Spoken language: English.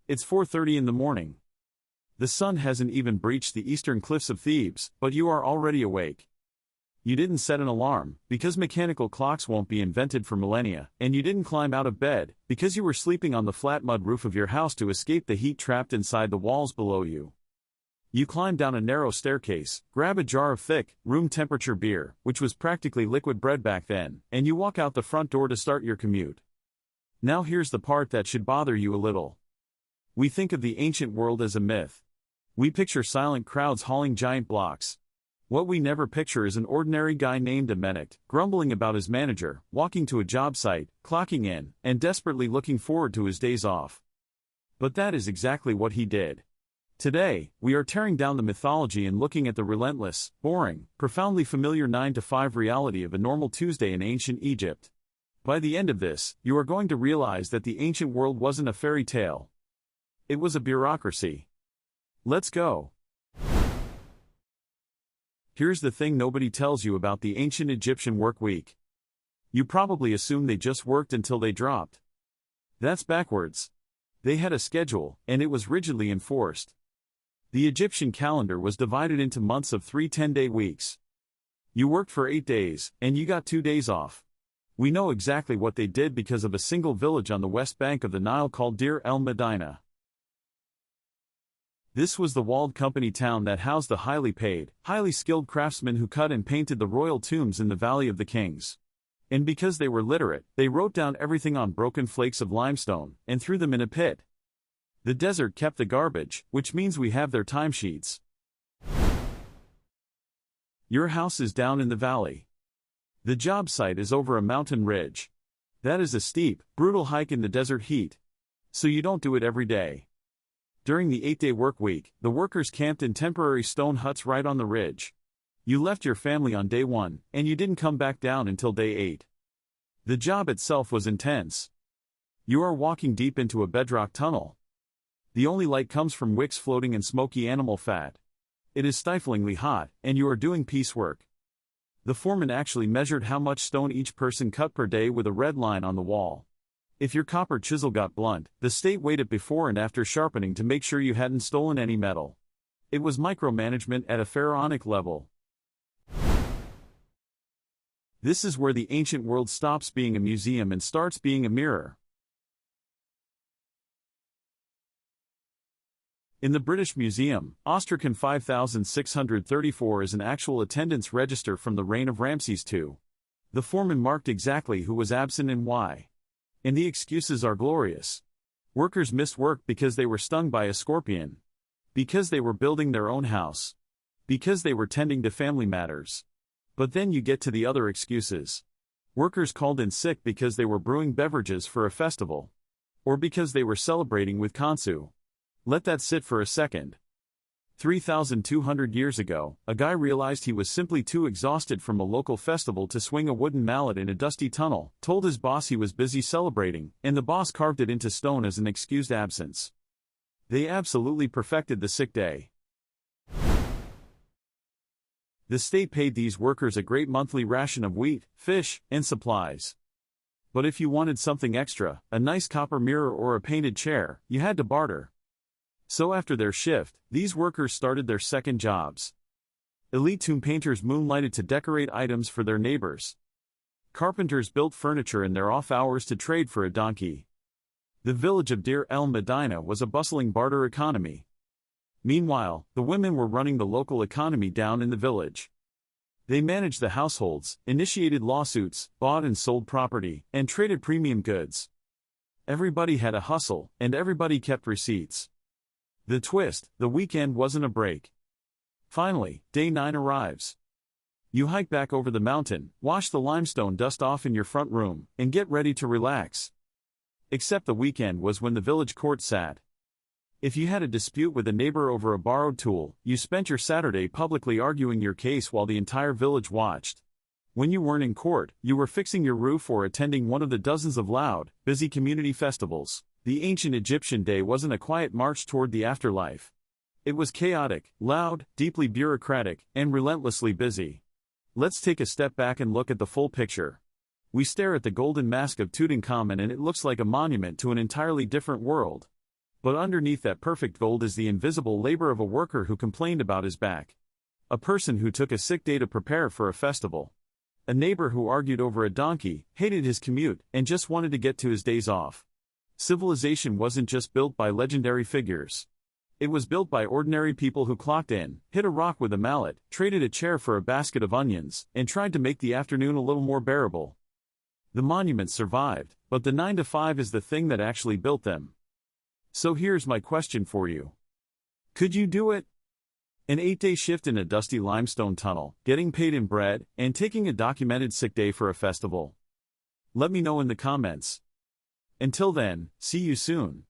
It's 4:30 in the morning. The sun hasn't even breached the eastern cliffs of Thebes, but you are already awake. You didn't set an alarm, because mechanical clocks won't be invented for millennia, and you didn't climb out of bed, because you were sleeping on the flat mud roof of your house to escape the heat trapped inside the walls below you. You climb down a narrow staircase, grab a jar of thick, room-temperature beer, which was practically liquid bread back then, and you walk out the front door to start your commute. Now here's the part that should bother you a little. We think of the ancient world as a myth. We picture silent crowds hauling giant blocks. What we never picture is an ordinary guy named Amenet, grumbling about his manager, walking to a job site, clocking in, and desperately looking forward to his days off. But that is exactly what he did. Today, we are tearing down the mythology and looking at the relentless, boring, profoundly familiar 9-to-5 reality of a normal Tuesday in ancient Egypt. By the end of this, you are going to realize that the ancient world wasn't a fairy tale. It was a bureaucracy. Let's go. Here's the thing nobody tells you about the ancient Egyptian work week. You probably assume they just worked until they dropped. That's backwards. They had a schedule, and it was rigidly enforced. The Egyptian calendar was divided into months of 3 10-day weeks. You worked for 8 days, and you got 2 days off. We know exactly what they did because of a single village on the west bank of the Nile called Deir el Medina. This was the walled company town that housed the highly paid, highly skilled craftsmen who cut and painted the royal tombs in the Valley of the Kings. And because they were literate, they wrote down everything on broken flakes of limestone, and threw them in a pit. The desert kept the garbage, which means we have their timesheets. Your house is down in the valley. The job site is over a mountain ridge. That is a steep, brutal hike in the desert heat. So you don't do it every day. During the 8-day work week, the workers camped in temporary stone huts right on the ridge. You left your family on day 1, and you didn't come back down until day 8. The job itself was intense. You are walking deep into a bedrock tunnel. The only light comes from wicks floating in smoky animal fat. It is stiflingly hot, and you are doing piecework. The foreman actually measured how much stone each person cut per day with a red line on the wall. If your copper chisel got blunt, the state weighed it before and after sharpening to make sure you hadn't stolen any metal. It was micromanagement at a pharaonic level. This is where the ancient world stops being a museum and starts being a mirror. In the British Museum, Ostracan 5634 is an actual attendance register from the reign of Ramses II. The foreman marked exactly who was absent and why. And the excuses are glorious. Workers missed work because they were stung by a scorpion. Because they were building their own house. Because they were tending to family matters. But then you get to the other excuses. Workers called in sick because they were brewing beverages for a festival. Or because they were celebrating with Kansu. Let that sit for a second. 3,200 years ago, a guy realized he was simply too exhausted from a local festival to swing a wooden mallet in a dusty tunnel, told his boss he was busy celebrating, and the boss carved it into stone as an excused absence. They absolutely perfected the sick day. The state paid these workers a great monthly ration of wheat, fish, and supplies. But if you wanted something extra, a nice copper mirror or a painted chair, you had to barter. So after their shift, these workers started their second jobs. Elite tomb painters moonlighted to decorate items for their neighbors. Carpenters built furniture in their off hours to trade for a donkey. The village of Deir el Medina was a bustling barter economy. Meanwhile, the women were running the local economy down in the village. They managed the households, initiated lawsuits, bought and sold property, and traded premium goods. Everybody had a hustle, and everybody kept receipts. The twist, the weekend wasn't a break. Finally, day 9 arrives. You hike back over the mountain, wash the limestone dust off in your front room, and get ready to relax. Except the weekend was when the village court sat. If you had a dispute with a neighbor over a borrowed tool, you spent your Saturday publicly arguing your case while the entire village watched. When you weren't in court, you were fixing your roof or attending one of the dozens of loud, busy community festivals. The ancient Egyptian day wasn't a quiet march toward the afterlife. It was chaotic, loud, deeply bureaucratic, and relentlessly busy. Let's take a step back and look at the full picture. We stare at the golden mask of Tutankhamun and it looks like a monument to an entirely different world. But underneath that perfect gold is the invisible labor of a worker who complained about his back. A person who took a sick day to prepare for a festival. A neighbor who argued over a donkey, hated his commute, and just wanted to get to his days off. Civilization wasn't just built by legendary figures. It was built by ordinary people who clocked in, hit a rock with a mallet, traded a chair for a basket of onions, and tried to make the afternoon a little more bearable. The monuments survived, but the 9 to 5 is the thing that actually built them. So here's my question for you. Could you do it? An 8-day shift in a dusty limestone tunnel, getting paid in bread, and taking a documented sick day for a festival? Let me know in the comments. Until then, see you soon.